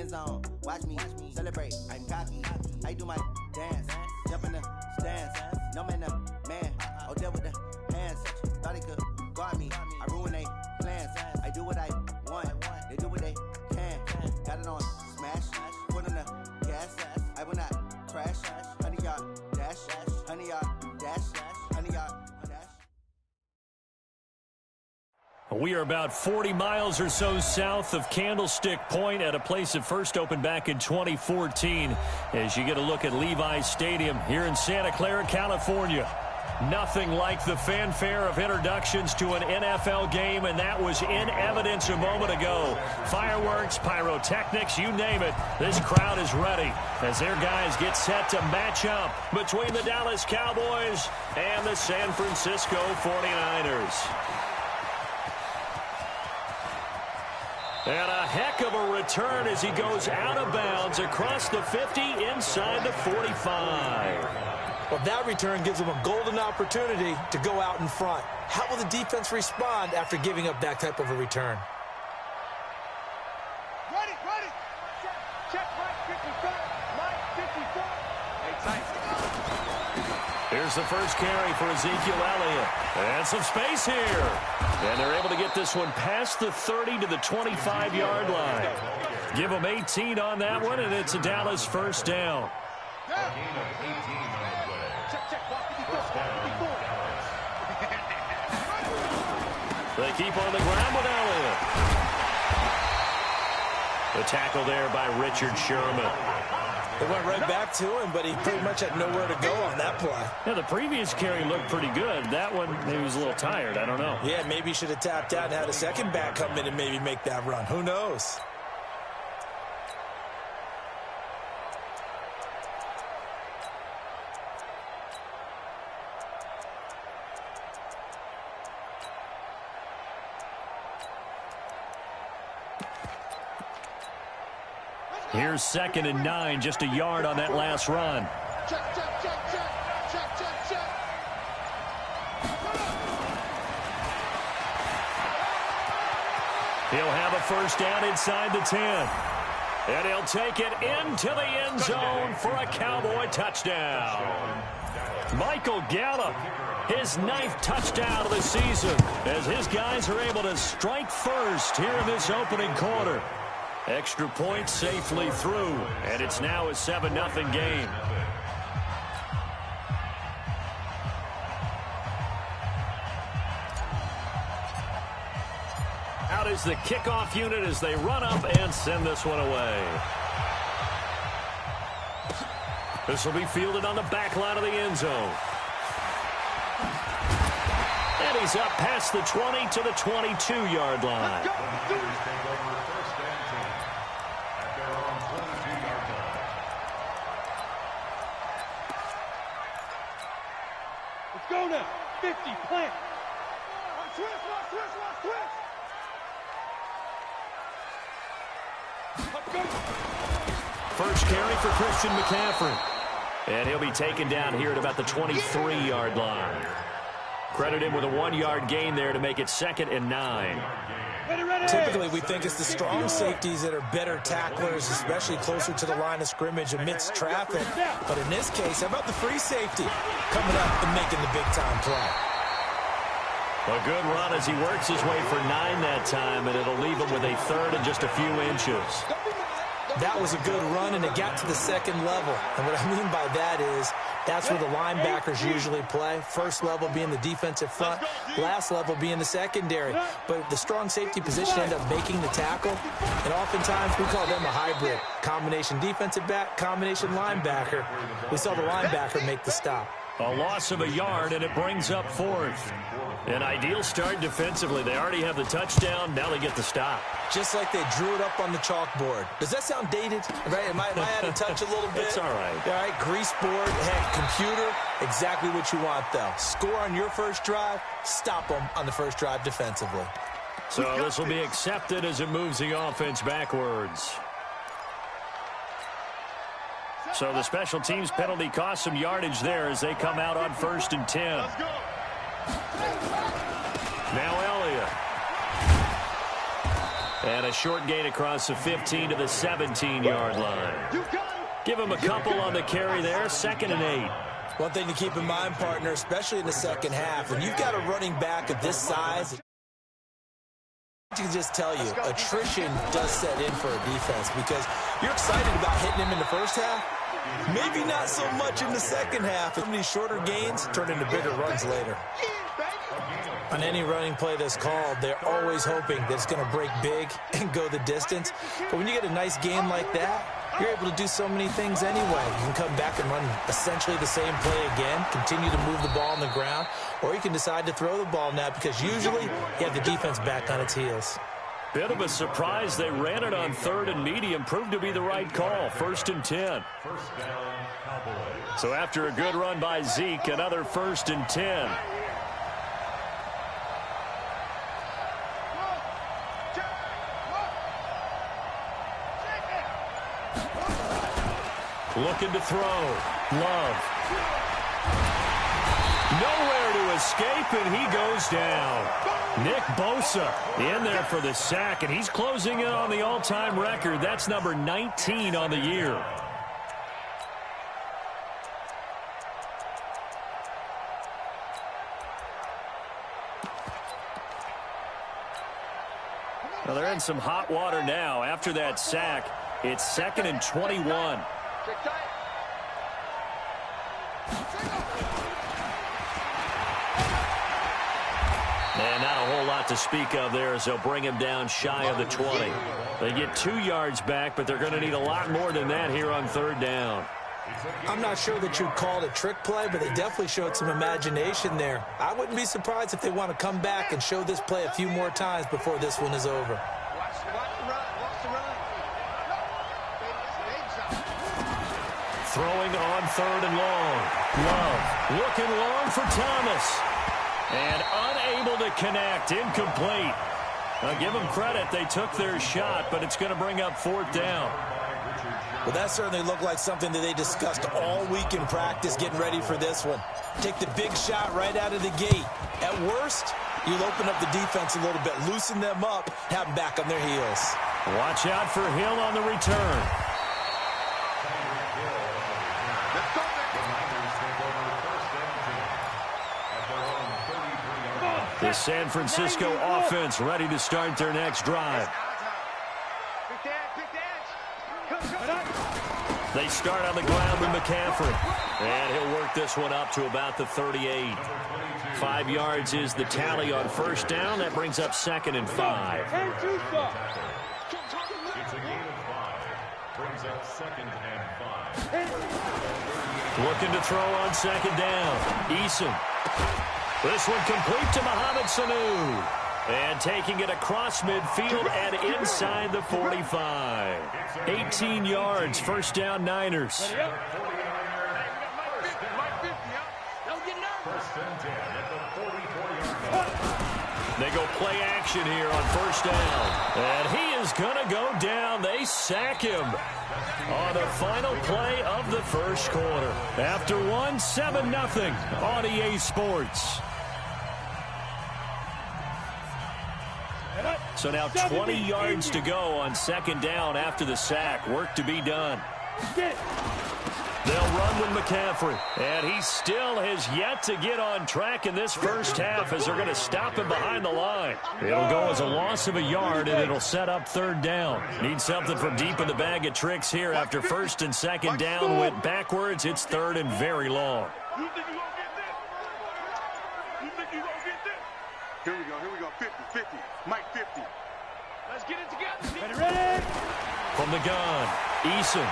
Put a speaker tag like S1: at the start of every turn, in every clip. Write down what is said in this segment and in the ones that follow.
S1: end zone. Watch me celebrate. I'm cocky. I do my dance. Jump in the stands. No man, man. Oh, there with the hands. Thought he could guard me. I ruin they plans. I do what I want. They do what they can. Got it on smash. Put on the gas. I will not crash. 100-yard dash. 100-yard dash. 100-yard dash.
S2: We are about 40 miles or so south of Candlestick Point at a place that first opened back in 2014 as you get a look at Levi's Stadium here in Santa Clara, California. Nothing like the fanfare of introductions to an NFL game, and that was in evidence a moment ago. Fireworks, pyrotechnics, you name it. This crowd is ready as their guys get set to match up between the Dallas Cowboys and the San Francisco 49ers. And a heck of a return as he goes out of bounds across the 50 inside the 45.
S3: Well, that return gives them a golden opportunity to go out in front. How will the defense respond after giving up that type of a return?
S4: Ready. Check Mike 54. Hey, tight.
S2: Here's the first carry for Ezekiel Elliott. And some space here. And they're able to get this one past the 30 to the 25-yard line. Give them 18 on that one, and it's a Dallas first down. They keep on the ground with Elliott. The tackle there by Richard Sherman.
S3: They went right back to him, but he pretty much had nowhere to go on that play.
S2: Yeah, the previous carry looked pretty good. That one, he was a little tired. I don't know.
S3: Yeah, maybe he should have tapped out and had a second back come in and maybe make that run. Who knows?
S2: Here's 2nd and 9, just a yard on that last run.
S4: Check.
S2: He'll have a first down inside the 10. And he'll take it into the end zone for a Cowboy touchdown. Michael Gallup, his 9th touchdown of the season, as his guys are able to strike first here in this opening quarter. Extra point safely through, and it's now a 7-0 game. Out is the kickoff unit as they run up and send this one away. This will be fielded on the back line of the end zone. And he's up past the 20 to the 22-yard line.
S4: Let's go now. 50, plant. Switch.
S2: First carry for Christian McCaffrey. And he'll be taken down here at about the 23-yard line. Credit him with a 1-yard gain there to make it 2nd and 9.
S4: Ready.
S3: Typically, we think it's the strong safeties that are better tacklers, especially closer to the line of scrimmage amidst traffic. But in this case, how about the free safety coming up and making the big-time play?
S2: A good run as he works his way for 9 that time, and it'll leave him with a 3rd and just a few inches.
S3: That was a good run, and it got to the 2nd level. And what I mean by that is that's where the linebackers usually play. First level being the defensive front, last level being the secondary. But the strong safety position ended up making the tackle, and oftentimes we call them a hybrid. Combination defensive back, combination linebacker. We saw the linebacker make the stop.
S2: A loss of a yard, and it brings up 4th. An ideal start defensively. They already have the touchdown. Now they get the stop.
S3: Just like they drew it up on the chalkboard. Does that sound dated? Right? Am I out of touch a little bit?
S2: It's all right.
S3: All right, grease board, heck, computer, exactly what you want, though. Score on your first drive, stop them on the first drive defensively.
S2: So this will be accepted as it moves the offense backwards. So the special teams penalty cost some yardage there as they come out on 1st and 10. Now Elliott. And a short gain across the 15 to the 17-yard line. Give him a couple on the carry there, 2nd and 8.
S3: One thing to keep in mind, partner, especially in the second half, when you've got a running back of this size, I can just tell you, attrition does set in for a defense because you're excited about hitting him in the first half. Maybe not so much in the second half. Some of these shorter gains turn into bigger runs later. On any running play that's called, they're always hoping that it's going to break big and go the distance. But when you get a nice game like that, you're able to do so many things anyway. You can come back and run essentially the same play again, continue to move the ball on the ground, or you can decide to throw the ball now because usually you have the defense back on its heels.
S2: Bit of a surprise. They ran it on 3rd and medium. Proved to be the right call. 1st and 10. So after a good run by Zeke, another 1st and 10. Looking to throw. Love. Nowhere to escape, and he goes down. Nick Bosa in there for the sack, and he's closing in on the all-time record. That's number 19 on the year. Well, they're in some hot water now. After that sack, it's 2nd and 21. And not a whole lot to speak of there as they'll bring him down shy of the 20. They get 2 yards back, but they're going to need a lot more than that here on 3rd down.
S3: I'm not sure that you'd call it a trick play, but they definitely showed some imagination there. I wouldn't be surprised if they want to come back and show this play a few more times before this one is over.
S2: Throwing on 3rd and long. Love looking long for Thomas. And unable to connect. Incomplete. I'll give them credit. They took their shot, but it's going to bring up 4th down.
S3: Well, that certainly looked like something that they discussed all week in practice getting ready for this one. Take the big shot right out of the gate. At worst, you'll open up the defense a little bit, loosen them up, have them back on their heels.
S2: Watch out for Hill on the return. The San Francisco offense ready to start their next drive. They start on the ground with McCaffrey. And he'll work this one up to about the 38. 5 yards is the tally on 1st down. That brings up 2nd and 5.
S4: It's a gain
S5: of 5. Brings up 2nd and 5.
S2: Looking to throw on 2nd down. Eason. This one complete to Mohamed Sanu. And taking it across midfield and inside the 45. 18 yards, 1st down Niners. They go play action here on 1st down. And he is going to go down. They sack him on the final play of the 1st quarter. After 7-0 on EA Sports. So now 20 yards to go on 2nd down after the sack. Work to be done. They'll run with McCaffrey. And he still has yet to get on track in this first half as they're going to stop him behind the line. It'll go as a loss of a yard, and it'll set up 3rd down. Need something from deep in the bag of tricks here. After 1st and 2nd down went backwards, it's 3rd and very long.
S4: You think you're going to get this? You think you're going to get this?
S6: Here we go. 50. Mike 50.
S4: Let's get it together. Ready?
S2: From the gun, Eason.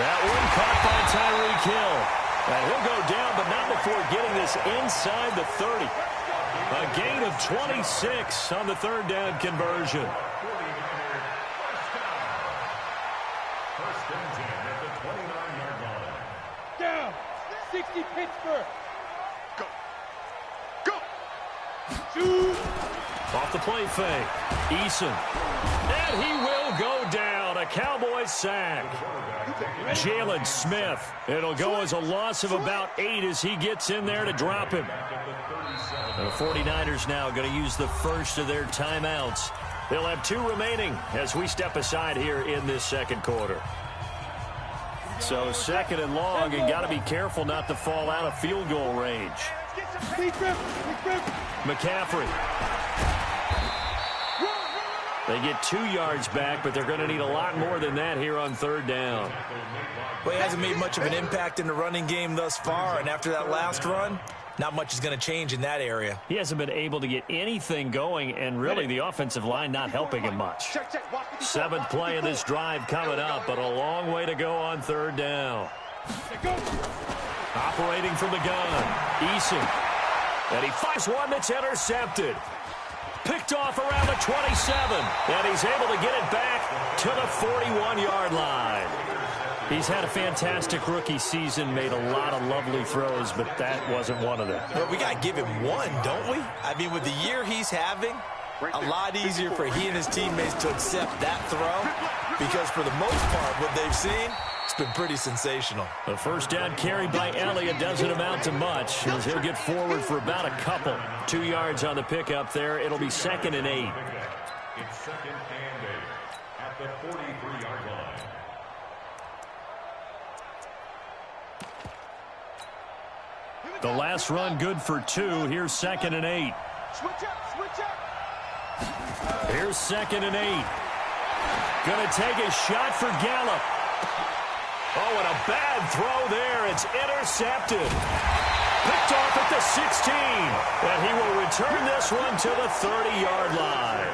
S2: That one caught by Tyreek Hill. And he'll go down, but not before getting this inside the 30. A gain of 26 on the 3rd down conversion.
S5: First and 10 at the 29-yard line.
S4: Down. 60 Pittsburgh.
S6: Go.
S2: Off the play fake. Eason. And he will go down. A Cowboys sack. Jalen Smith. It'll go as a loss of about 8 as he gets in there to drop him. The 49ers now going to use the first of their timeouts. They'll have 2 remaining as we step aside here in this second quarter. So second and long, and got to be careful not to fall out of field goal range. McCaffrey. They get 2 yards back, but they're going to need a lot more than that here on third down.
S3: Well, he hasn't made much of an impact in the running game thus far, and after that last run, not much is going to change in that area.
S2: He hasn't been able to get anything going, and really the offensive line not helping him much. 7th play of this drive coming up, but a long way to go on third down. Operating from the gun, Eason. And he fires one that's intercepted. Picked off around the 27, and he's able to get it back to the 41-yard line. He's had a fantastic rookie season, made a lot of lovely throws, but that wasn't one of them.
S3: Well, we got to give him one, don't we? I mean, with the year he's having, a lot easier for he and his teammates to accept that throw, because for the most part, what they've seen, it's been pretty sensational.
S2: The first down carried by Elliott doesn't amount to much, as he'll get forward for about a couple. 2 yards on the pickup there. It'll be 2nd and 8.
S5: It's 2nd and 8 at the 43-yard line.
S2: The last run good for 2. Here's 2nd and 8. Here's 2nd and 8. Gonna take a shot for Gallup. Oh, and a bad throw there. It's intercepted. Picked off at the 16. And he will return this one to the 30-yard line.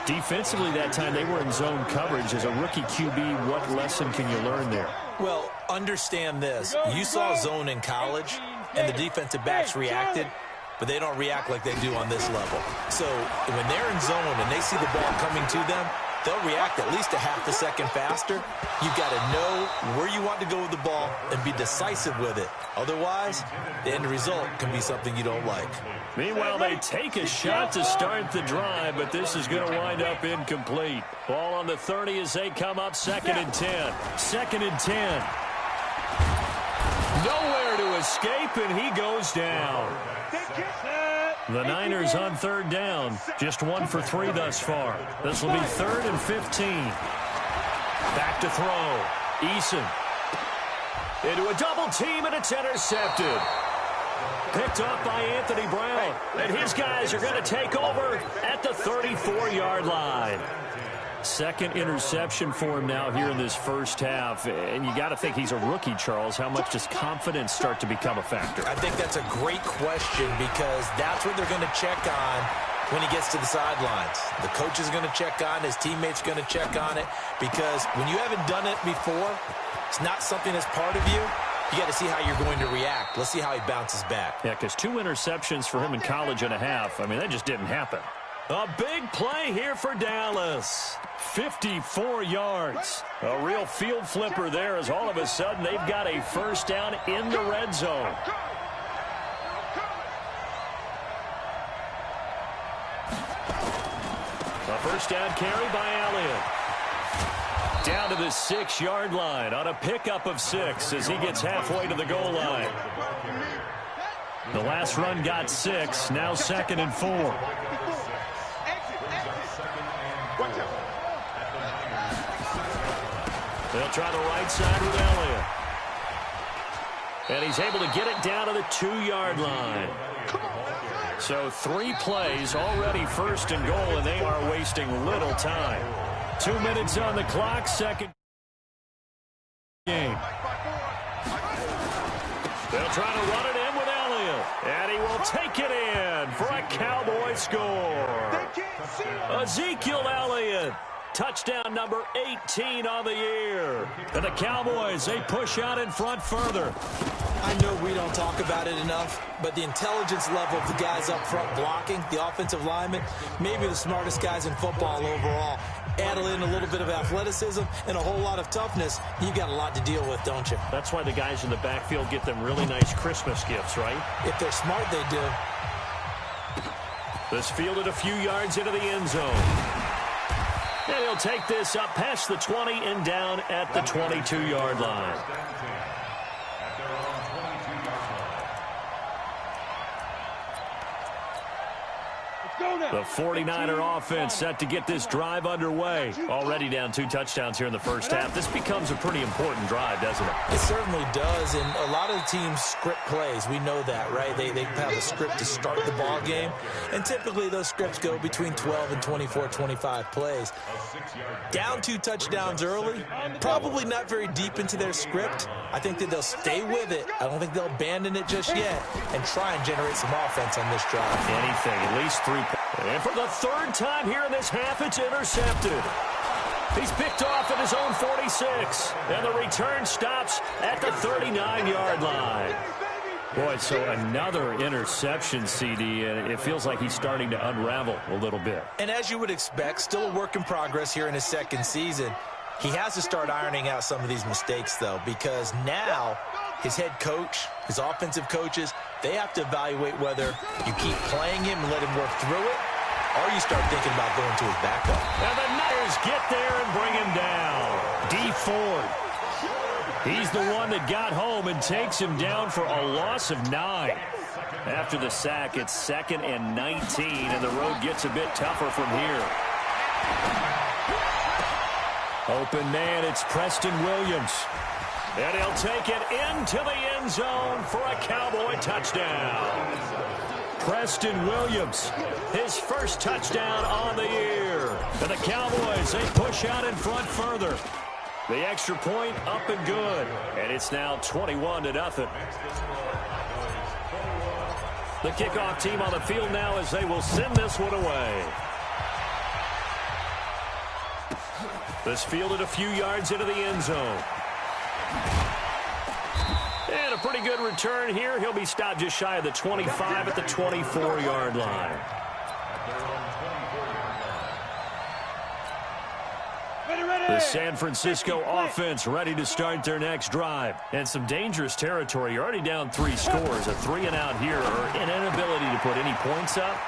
S2: Defensively that time, they were in zone coverage. As a rookie QB, what lesson can you learn there?
S3: Well, understand this. You saw zone in college, and the defensive backs reacted, but they don't react like they do on this level. So when they're in zone and they see the ball coming to them, they'll react at least a half a second faster. You've got to know where you want to go with the ball and be decisive with it. Otherwise, the end result can be something you don't like.
S2: Meanwhile, they take a shot to start the drive, but this is going to wind up incomplete. Ball on the 30 as they come up 2nd and 10. 2nd and 10. Nowhere to escape, and he goes down. The Niners on third down. Just 1 for 3 thus far. This will be 3rd and 15. Back to throw. Eason. Into a double team, and it's intercepted. Picked off by Anthony Brown. And his guys are going to take over at the 34-yard line. 2nd interception for him now here in this first half. And you got to think he's a rookie, Charles. How much does confidence start to become a factor?
S3: I think that's a great question, because that's what they're going to check on when he gets to the sidelines. The coach is going to check on, his teammates going to check on it, because when you haven't done it before, it's not something that's part of you. You got to see how you're going to react. Let's see how he bounces back.
S2: Yeah, because 2 interceptions for him in college and a half. I mean, that just didn't happen. A big play here for Dallas. 54 yards. A real field flipper there, as all of a sudden they've got a first down in the red zone. A first down carry by Elliott. Down to the 6-yard line on a pickup of 6 as he gets halfway to the goal line. The last run got 6. Now 2nd and 4. They'll try the right side with Elliott. And he's able to get it down to the 2-yard line. So 3 plays already 1st and goal, and they are wasting little time. 2 minutes on the clock, 2nd game. They'll try to run it in with Elliott. And he will take it in for a Cowboy score. Ezekiel Elliott. Touchdown number 18 on the year. And the Cowboys, they push out in front further.
S3: I know we don't talk about it enough, but the intelligence level of the guys up front blocking, the offensive linemen, maybe the smartest guys in football overall. Add in a little bit of athleticism and a whole lot of toughness, you've got a lot to deal with, don't you?
S2: That's why the guys in the backfield get them really nice Christmas gifts, right?
S3: If they're smart, they do.
S2: This fielded a few yards into the end zone. And he'll take this up past the 20 and down at the 22-yard line. The 49er offense set to get this drive underway. Already down 2 touchdowns here in the first half. This becomes a pretty important drive, doesn't it?
S3: It certainly does, and a lot of the teams script plays. We know that, right? They have a script to start the ball game, and typically those scripts go between 12 and 24, 25 plays. Down 2 touchdowns early, probably not very deep into their script. I think that they'll stay with it. I don't think they'll abandon it just yet and try and generate some offense on this drive.
S2: Anything, at least 3 points. And for the 3rd time here in this half, it's intercepted. He's picked off at his own 46, and the return stops at the 39-yard line. Boy, so another interception, CD, and it feels like he's starting to unravel a little bit.
S3: And as you would expect, still a work in progress here in his 2nd season. He has to start ironing out some of these mistakes, though, because now his head coach, his offensive coaches, they have to evaluate whether you keep playing him and let him work through it, or you start thinking about going to his backup.
S2: And the Niners get there and bring him down. D. Ford. He's the one that got home and takes him down for a loss of 9. After the sack, it's 2nd and 19, and the road gets a bit tougher from here. Open man, it's Preston Williams. And he'll take it into the end zone for a Cowboy touchdown. Preston Williams, his first touchdown on the year. And the Cowboys, they push out in front further. The extra point up and good. And it's now 21-0. The kickoff team on the field now as they will send this one away. This fielded a few yards into the end zone. And a pretty good return here. He'll be stopped just shy of the 25 at the 24-yard line. The San Francisco offense ready to start their next drive. And some dangerous territory. You're already down 3 scores. A 3-and-out here, or an inability to put any points up.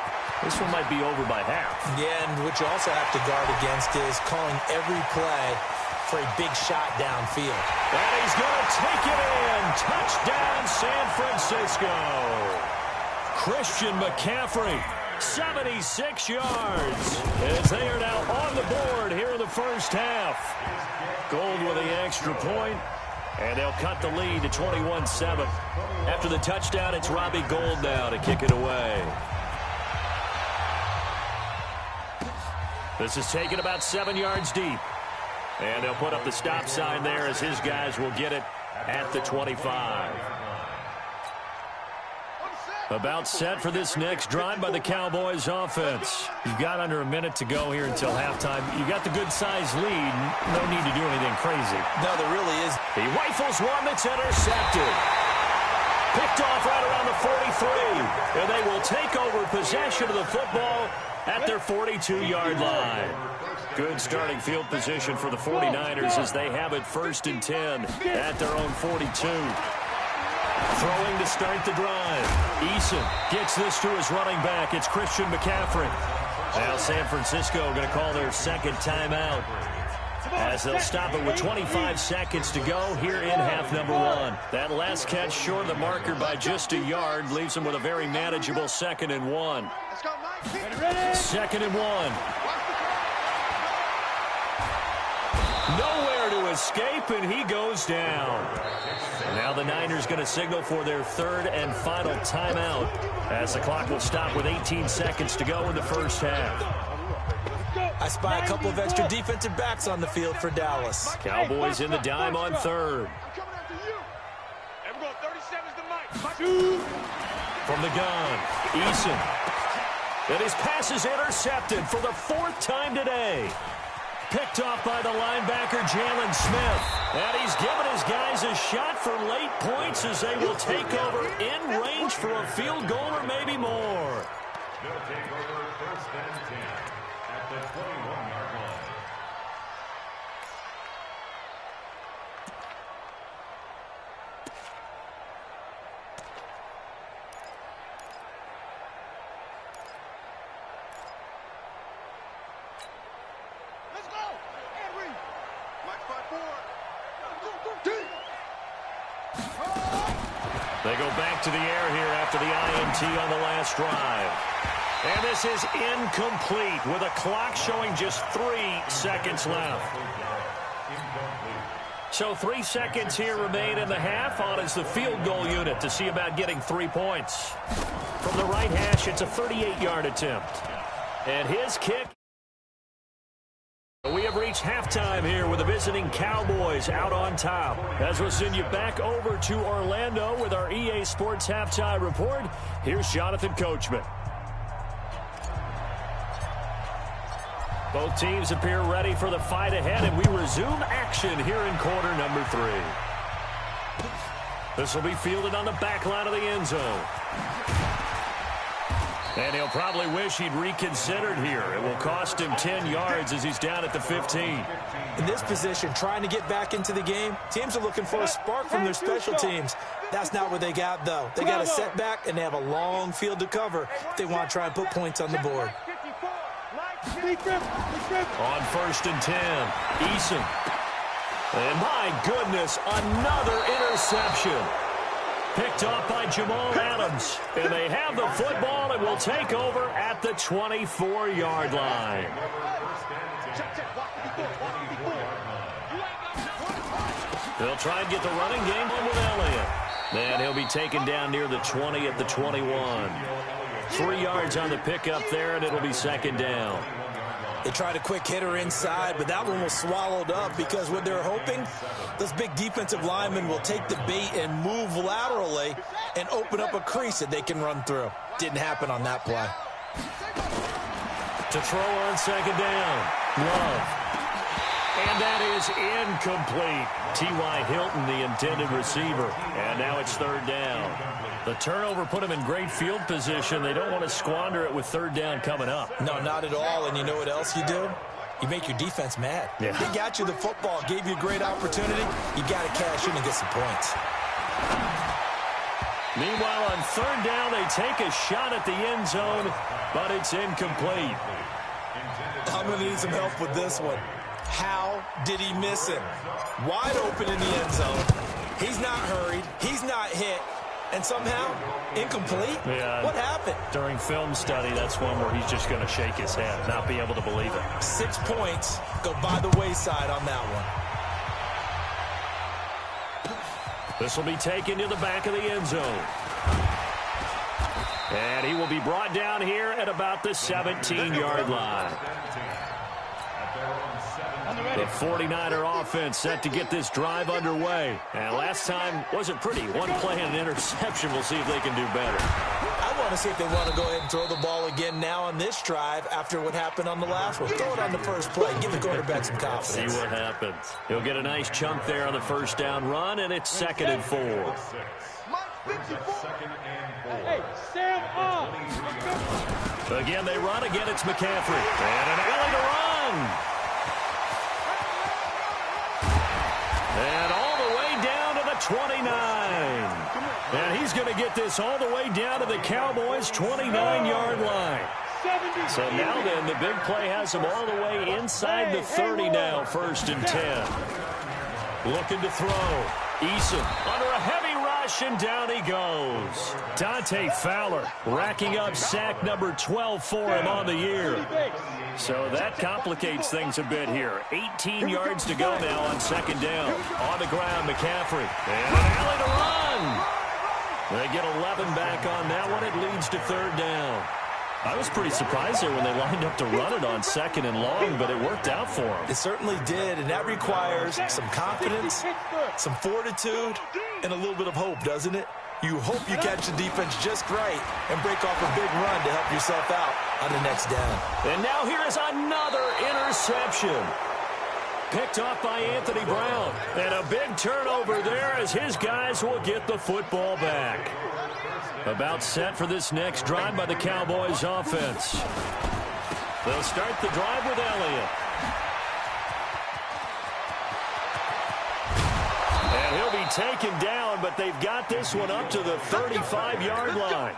S2: This one might be over by half.
S3: Yeah, and what you also have to guard against is calling every play for a big shot downfield.
S2: And he's going to take it in. Touchdown, San Francisco. Christian McCaffrey, 76 yards, as they are now on the board here in the first half. Gold with the extra point, and they'll cut the lead to 21-7. After the touchdown, it's Robbie Gould now to kick it away. This is taken about 7 yards deep. And they'll put up the stop sign there as his guys will get it at the 25. About set for this next drive by the Cowboys offense. You've got under a minute to go here until halftime. You got the good-sized lead. No need to do anything crazy.
S3: No, there really is.
S2: He rifles one that's intercepted. Picked off right around the 43. And they will take over possession of the football at their 42-yard line. Good starting field position for the 49ers as they have it 1st and 10 at their own 42. Throwing to start the drive. Eason gets this to his running back. It's Christian McCaffrey. Now San Francisco going to call their 2nd timeout as they'll stop it with 25 seconds to go here in half number 1. That last catch short of the marker by just a yard leaves them with a very manageable 2nd and 1. 2nd and 1. Nowhere to escape, and he goes down. Now the Niners going to signal for their 3rd and final timeout as the clock will stop with 18 seconds to go in the first half.
S3: I spy a couple of extra defensive backs on the field for Dallas.
S2: Cowboys in the dime on 3rd. From the gun, Eason. And his pass is intercepted for the 4th time today. Picked off by the linebacker, Jalen Smith. And he's given his guys a shot for late points as they will take over in range for a field goal or maybe more.
S5: They'll take over 1st and 10 at the 21-yard line.
S2: They go back to the air here after the INT on the last drive. And this is incomplete with a clock showing just 3 seconds left. So 3 seconds here remain in the half. On is the field goal unit to see about getting 3 points. From the right hash, it's a 38-yard attempt. And his kick. We have reached halftime here with the visiting Cowboys out on top. As we'll send you back over to Orlando with our EA Sports Halftime Report, here's Jonathan Coachman. Both teams appear ready for the fight ahead, and we resume action here in quarter number 3. This will be fielded on the back line of the end zone. And he'll probably wish he'd reconsidered here. It will cost him 10 yards as he's down at the 15.
S3: In this position, trying to get back into the game, teams are looking for a spark from their special teams. That's not what they got, though. They got a setback, and they have a long field to cover if they want to try and put points on the board.
S2: On 1st and 10, Eason. And my goodness, another interception. Picked off by Jamal Adams. And they have the football and will take over at the 24-yard line. They'll try and get the running game on with Elliott. And he'll be taken down near the 20 at the 21. 3 yards on the pickup there, and it'll be 2nd down.
S3: They tried a quick hitter inside, but that one was swallowed up because what they're hoping, those big defensive linemen will take the bait and move laterally and open up a crease that they can run through. Didn't happen on that play.
S2: To throw on 2nd down, Love. And that is incomplete. T.Y. Hilton, the intended receiver. And now it's 3rd down. The turnover put them in great field position. They don't want to squander it with 3rd down coming up.
S3: No, not at all. And you know what else you do? You make your defense mad.
S2: Yeah.
S3: They got you the football, gave you a great opportunity. You got to cash in and get some points.
S2: Meanwhile, on 3rd down, they take a shot at the end zone, but it's incomplete.
S3: I'm going to need some help with this one. How did he miss him? Wide open in the end zone. He's not hurried. He's not hit. And somehow, incomplete?
S2: Yeah.
S3: What happened?
S2: During film study, that's one where he's just going to shake his head, not be able to believe it.
S3: 6 points go by the wayside on that one.
S2: This will be taken to the back of the end zone. And he will be brought down here at about the 17-yard line. The 49er offense set to get this drive underway. And last time wasn't pretty. One play and an interception. We'll see if they can do better.
S3: I want to see if they want to go ahead and throw the ball again now on this drive after what happened on the last one. Throw it on the first play. Give the quarterback some confidence.
S2: See what happens. He'll get a nice chunk there on the 1st down run, and it's 2nd and 4.
S4: Hey, Sam off.
S2: Again, they run. Again, it's McCaffrey. And an alley to run. And all the way down to the 29. And he's going to get this all the way down to the Cowboys' 29-yard line. So now then, the big play has him all the way inside the 30 now, 1st and 10. Looking to throw. Eason under a heavy rush, and down he goes. Dante Fowler racking up sack number 12 for him on the year. So that complicates things a bit here. 18 yards to go now on 2nd down. On the ground, McCaffrey. And an alley to run. They get 11 back on that one. It leads to 3rd down. I was pretty surprised there when they lined up to run it on 2nd and long, but it worked out for them.
S3: It certainly did, and that requires some confidence, some fortitude, and a little bit of hope, doesn't it? You hope you catch the defense just right and break off a big run to help yourself out on the next down.
S2: And now here is another interception. Picked off by Anthony Brown. And a big turnover there as his guys will get the football back. About set for this next drive by the Cowboys offense. They'll start the drive with Elliott. And he'll be taken down, but they've got this one up to the 35-yard line.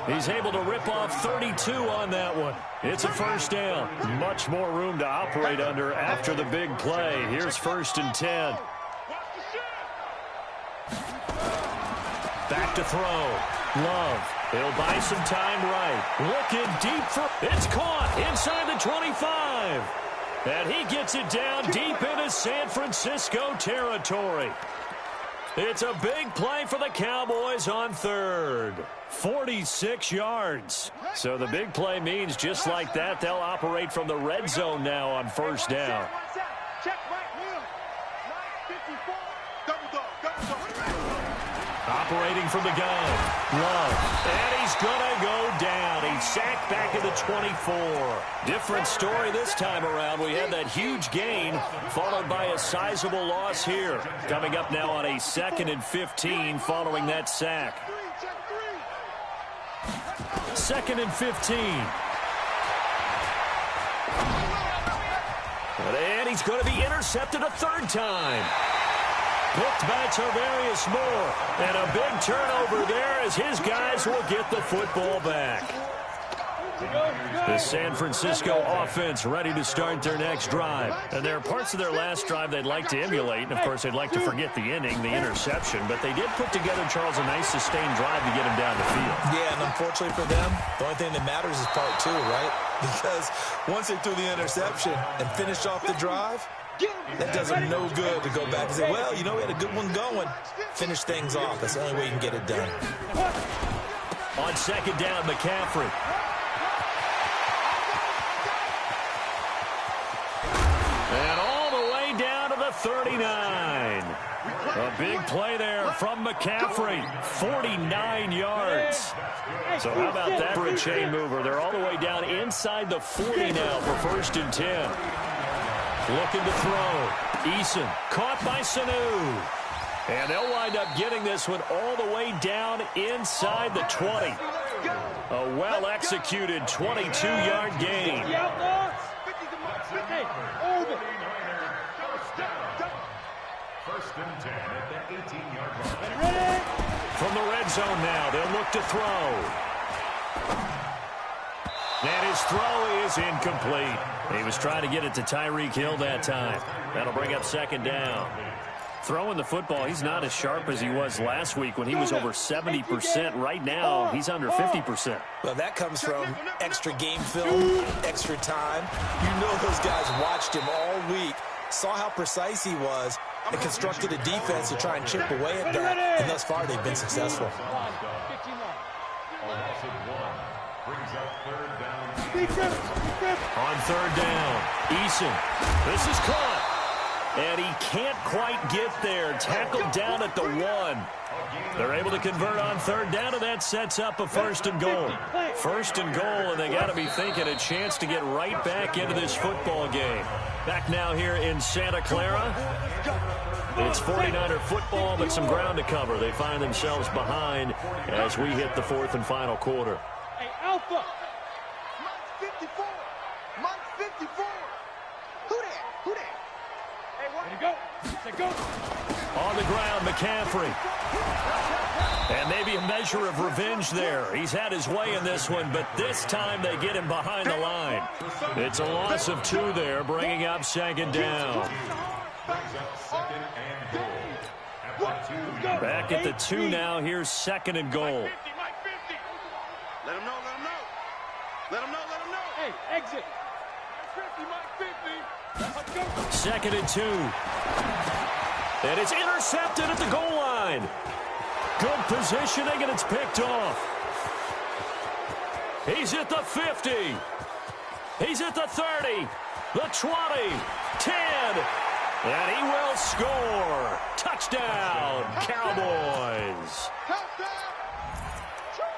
S2: He's able to rip off 32 on that one. It's a 1st down. Much more room to operate under after the big play. Here's 1st and 10. Back to throw. Love. He'll buy some time right. Looking deep for... It's caught inside the 25. And he gets it down deep into San Francisco territory. It's a big play for the Cowboys on third. 46 yards. So the big play means just like that, they'll operate from the red zone now on first down. Operating from the gun. Love. And he's going to go down. He's sacked back at the 24. Different story this time around. We had that huge gain followed by a sizable loss here. Coming up now on a 2nd and 15 following that sack. 2nd and 15. And he's going to be intercepted a third time. Picked by Tarvarius Moore. And a big turnover there as his guys will get the football back. The San Francisco offense ready to start their next drive. And there are parts of their last drive they'd like to emulate. And, of course, they'd like to forget the inning, the interception. But they did put together, Charles, a nice sustained drive to get him down the field. Yeah, and unfortunately for them, the only thing that matters is part two, right? Because once they threw the interception and finished off the drive, that does them no good to go back and say, well, you know, we had a good one going. Finish things off. That's the only way you can get it done. On second down, McCaffrey. And all the way down to the 39. A big play there from McCaffrey. 49 yards. So how about that for a chain mover? They're all the way down inside the 40 now for 1st and 10. Looking to throw. Eason caught by Sanu. And they'll wind up getting this one all the way down inside the 20. A well-executed 22-yard gain.
S5: First and 10 at the 18-yard line.
S2: From the red zone now, they'll look to throw. And his throw is incomplete. He was trying to get it to Tyreek Hill that time. That'll bring up 2nd down. Throwing the football, he's not as sharp as he was last week when he was over 70%. Right now, he's under 50%.
S3: Well, that comes from extra game film, extra time. You know those guys watched him all week, saw how precise he was, and constructed a defense to try and chip away at that. And thus far, they've been successful.
S2: On 3rd down, Eason. This is caught. And he can't quite get there. Tackled down at the 1. They're able to convert on 3rd down, and that sets up a 1st and goal. 1st and goal, and they got to be thinking a chance to get right back into this football game. Back now here in Santa Clara. It's 49er football, but some ground to cover. They find themselves behind as we hit the 4th and final quarter.
S4: Hey, Alpha.
S1: Mike 54. Mike 54. Who that? Who that? Hey, what?
S4: Ready to go. Say go.
S2: On the ground, McCaffrey. And maybe a measure of revenge there. He's had his way in this one, but this time they get him behind the line. It's a loss of 2 there, bringing up 2nd down. Back at the 2 now. Here's 2nd and goal.
S6: Let him know, let him know. Let him know, let him know.
S4: Hey, exit. Mike 50, Mike 50.
S2: 2nd and 2. And it's intercepted at the goal line. Good positioning, and it's picked off. He's at the 50. He's at the 30. The 20. 10. And he will score. Touchdown, Cowboys.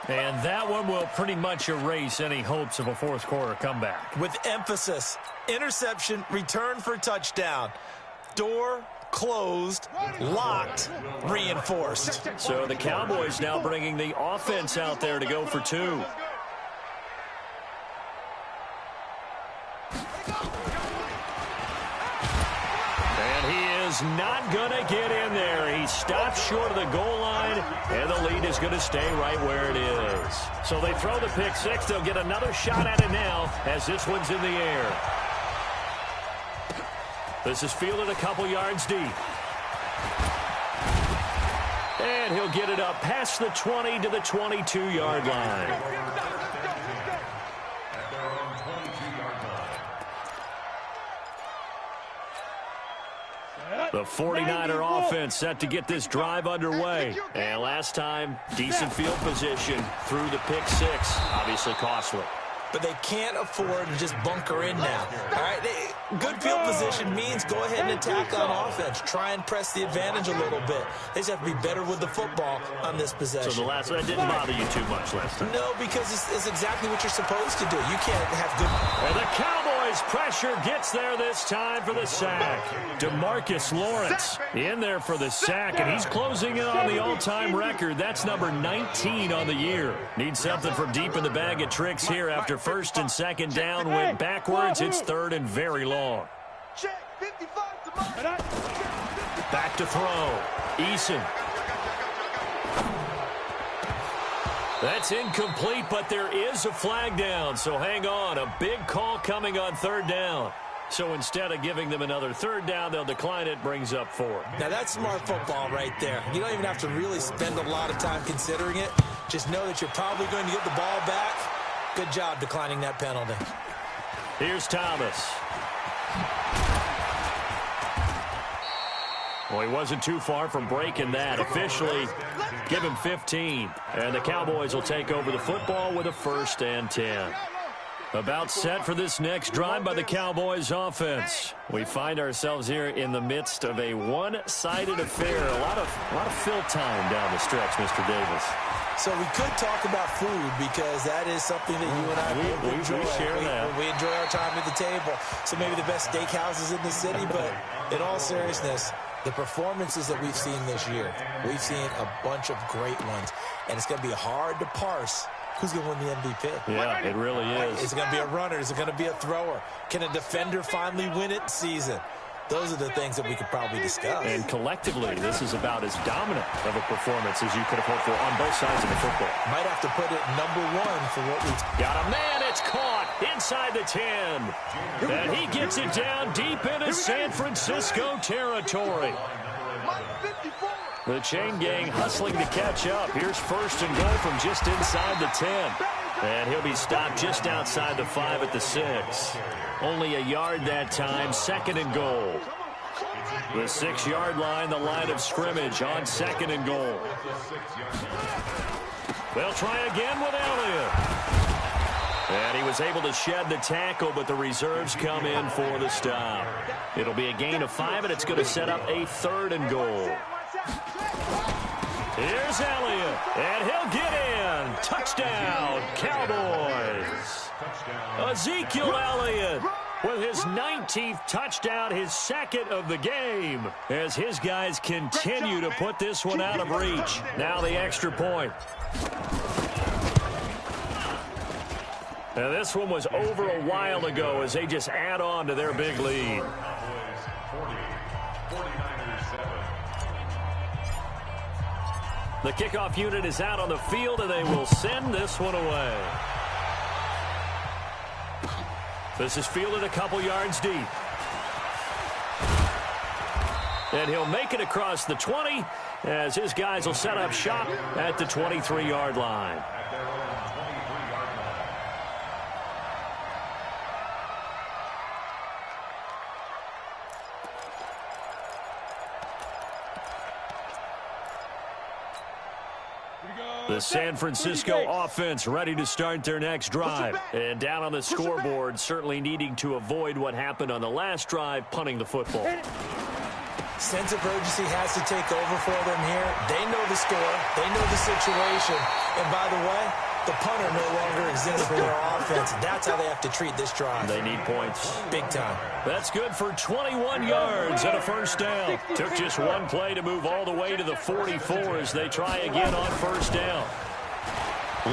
S2: And that one will pretty much erase any hopes of a 4th quarter comeback.
S3: With emphasis, interception, return for touchdown. Door closed, locked, reinforced.
S2: So the Cowboys now bringing the offense out there to go for 2. Not going to get in there. He stops short of the goal line, and the lead is going to stay right where it is. So they throw the pick 6. They'll get another shot at it now as this one's in the air. This is fielded a couple yards deep. And he'll get it up past the 20 to the 22-yard line.
S5: At their own 22-yard line.
S2: The 49er offense set to get this drive underway. And last time, decent field position through the pick six. Obviously costly.
S3: But they can't afford to just bunker in now. All right, good field position means go ahead and attack on offense. Try and press the advantage a little bit. They just have to be better with the football on this possession.
S2: So the last one didn't bother you too much last time?
S3: No, because it's exactly what you're supposed to do. You can't have good...
S2: And the Cowboys' pressure gets there this time for the sack. DeMarcus Lawrence in there for the sack, and he's closing in on the all-time record. That's number 19 on the year. Needs something from deep in the bag of tricks here after first and second down went backwards. It's third and very long. Back to throw. Eason. That's incomplete, but there is a flag down, so hang on. A big call coming on third down. So instead of giving them another third down, they'll decline it, brings up 4.
S3: Now, that's smart football right there. You don't even have to really spend a lot of time considering it. Just know that you're probably going to get the ball back. Good job declining that penalty.
S2: Here's Thomas. Well, he wasn't too far from breaking that. Officially, give him 15. And the Cowboys will take over the football with a 1st and 10. About set for this next drive by the Cowboys offense. We find ourselves here in the midst of a one-sided affair. A lot of fill time down the stretch, Mr. Davis.
S3: So we could talk about food because that is something that you and I both enjoy.
S2: We share that.
S3: We enjoy our time at the table. So maybe the best steakhouses in the city, but in all seriousness, the performances that we've seen this year, we've seen a bunch of great ones, and it's going to be hard to parse who's going to win the MVP.
S2: Yeah, it really is.
S3: Is it going to be a runner? Is it going to be a thrower? Can a defender finally win it this season? Those are the things that we could probably discuss.
S2: And collectively, this is about as dominant of a performance as you could have hoped for on both sides of the football.
S3: Might have to put it #1 for what we've...
S2: Got a man, it's caught inside the 10. And he gets it down deep into San Francisco territory. The chain gang hustling to catch up. Here's 1st and goal from just inside the 10. And he'll be stopped just outside the 5 at the 6. Only a yard that time, 2nd and goal. The 6-yard line, the line of scrimmage on 2nd and goal. They'll try again with Elliott. And he was able to shed the tackle, but the reserves come in for the stop. It'll be a gain of 5, and it's going to set up a 3rd and goal. Here's Elliott, and he'll get in. Touchdown, Cowboys. Ezekiel Elliott with his 19th touchdown, his 2nd of the game, as his guys continue to put this one out of reach. Now the extra point. Now this one was over a while ago as they just add on to their big lead. The kickoff unit is out on the field, and they will send this one away. This is fielded a couple yards deep. And he'll make it across the 20 as his guys will set up shop at the 23-yard line. The San Francisco offense ready to start their next drive. And down on the scoreboard, certainly needing to avoid what happened on the last drive, punting the football.
S3: Sense of urgency has to take over for them here. They know the score. They know the situation. And by the way, the punter no longer exists for their offense. That's how they have to treat this drive.
S2: They need points.
S3: Big time.
S2: That's good for 21 yards and a 1st down. Took just one play to move all the way to the 44 as they try again on 1st down.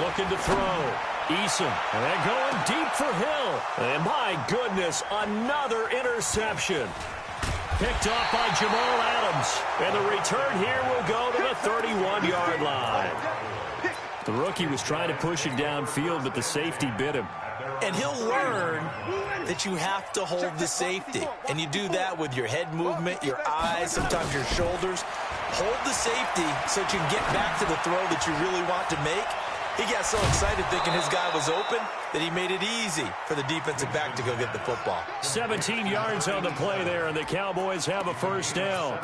S2: Looking to throw. Eason. And they're going deep for Hill. And my goodness, another interception. Picked off by Jamal Adams. And the return here will go to the 31-yard line. The rookie was trying to push it downfield, but the safety bit him.
S3: And he'll learn that you have to hold the safety. And you do that with your head movement, your eyes, sometimes your shoulders. hold the safety so that you can get back to the throw that you really want to make. He got so excited thinking his guy was open that he made it easy for the defensive back to go get the football.
S2: 17 yards on the play there, and the Cowboys have a first down.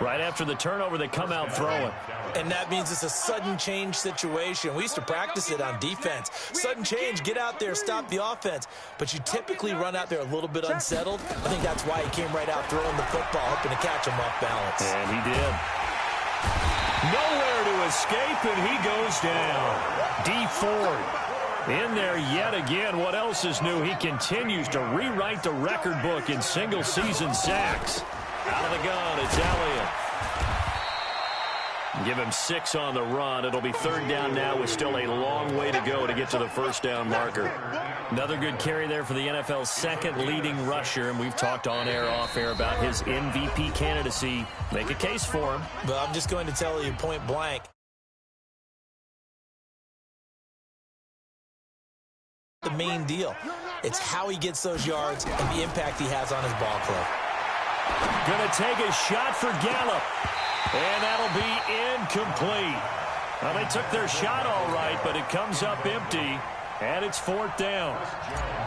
S2: Right after the turnover, they come out throwing.
S3: And that means it's a sudden change situation. We used to practice it on defense. Sudden change, get out there, stop the offense. But you typically run out there a little bit unsettled. I think that's why he came right out throwing the football, hoping to catch him off balance.
S2: And he did. Nowhere to escape, and he goes down. D Ford in there yet again. What else is new? He continues to rewrite the record book in single-season sacks. Out of the gun, it's Elliott. Give him 6 on the run. It'll be third down now with still a long way to go to get to the first down marker. Another good carry there for the NFL's second leading rusher, and we've talked on air, off air about his MVP candidacy. Make a case for him.
S3: But I'm just going to tell you point blank. The main deal. It's how he gets those yards and the impact he has on his ball club.
S2: Going to take a shot for Gallup. And that'll be incomplete. Well, they took their shot all right, but it comes up empty, and it's fourth down.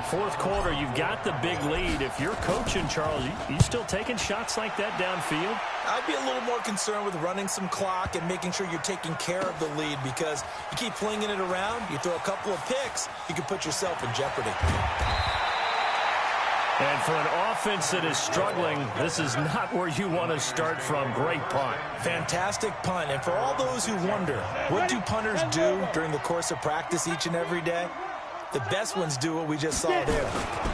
S2: Fourth quarter, you've got the big lead. If you're coaching, Charles, you still taking shots like that downfield?
S3: I'd be a little more concerned with running some clock and making sure you're taking care of the lead, because you keep flinging it around, you throw a couple of picks, you can put yourself in jeopardy.
S2: And for an offense that is struggling, this is not where you want to start from. Great punt.
S3: Fantastic punt. And for all those who wonder, what do punters do during the course of practice each and every day? The best ones do what we just saw there.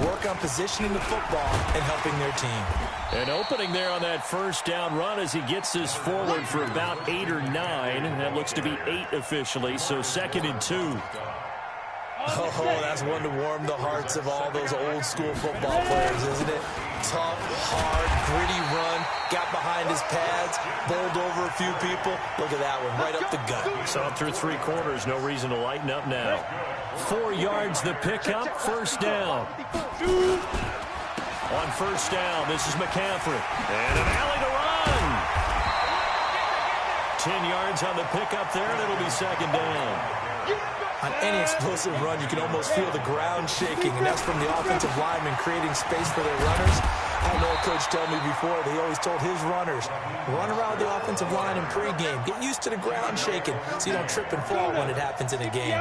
S3: Work on positioning the football and helping their team.
S2: An opening there on that first down run as he gets this forward for about 8 or 9. And that looks to be 8 officially, so 2nd and 2.
S3: Oh, that's one to warm the hearts of all those old-school football players, isn't it? Tough, hard, gritty run, got behind his pads, bowled over a few people. Look at that one, right up the gut.
S2: So through 3 quarters, no reason to lighten up now. 4 yards the pickup, first down. On first down, this is McCaffrey. And an alley to run. 10 yards on the pickup there, and it'll be second down.
S3: On any explosive run, you can almost feel the ground shaking, and that's from the offensive linemen creating space for their runners. I had an old coach tell me before, he always told his runners, run around the offensive line in pregame. Get used to the ground shaking so you don't trip and fall when it happens in a game.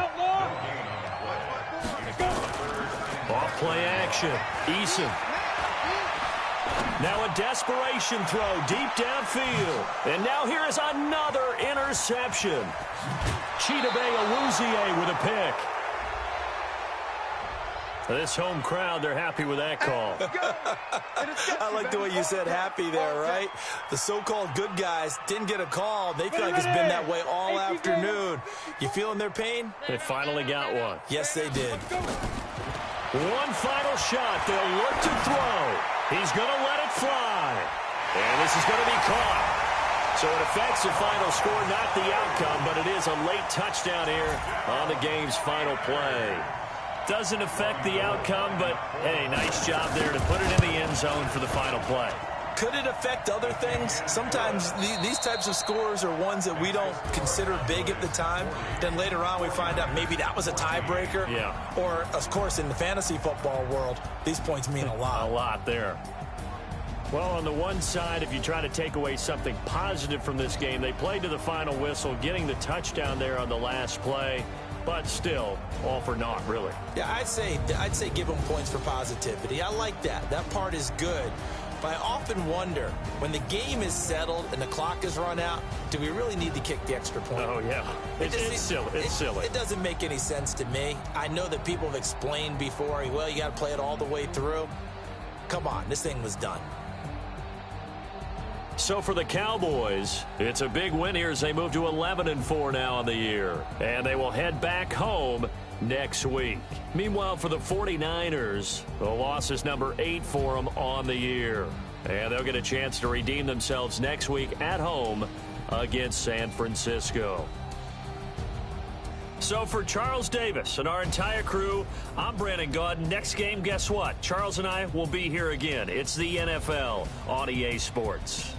S2: Off play action. Eason. Now a desperation throw deep downfield. And now here is another interception. Chidobe Awuzie with a pick. This home crowd, they're happy with that call.
S3: I like the way you said happy there, right? The so-called good guys didn't get a call. They feel like it's been that way all afternoon. You feeling their pain?
S2: They finally got one.
S3: Yes, they did.
S2: One final shot. They'll look to throw. He's going to let it fly. And this is going to be caught. So it affects the final score, not the outcome, but it is a late touchdown here on the game's final play. Doesn't affect the outcome, but, hey, nice job there to put it in the end zone for the final play.
S3: Could it affect other things? Sometimes these types of scores are ones that we don't consider big at the time. Then later on we find out maybe that was a tiebreaker.
S2: Yeah.
S3: Or, of course, in the fantasy football world, these points mean a lot.
S2: A lot there. Well, on the one side, if you try to take away something positive from this game, they played to the final whistle, getting the touchdown there on the last play. But still, all for naught, really.
S3: Yeah, I'd say give them points for positivity. I like that. That part is good. But I often wonder, when the game is settled and the clock is run out, do we really need to kick the extra point?
S2: Oh, yeah. It's silly. It's silly.
S3: It doesn't make any sense to me. I know that people have explained before, well, you got to play it all the way through. Come on, this thing was done.
S2: So for the Cowboys, it's a big win here as they move to 11-4 now on the year. And they will head back home next week. Meanwhile, for the 49ers, the loss is number 8 for them on the year. And they'll get a chance to redeem themselves next week at home against San Francisco. So for Charles Davis and our entire crew, I'm Brandon Gaudin. Next game, guess what? Charles and I will be here again. It's the NFL on EA Sports.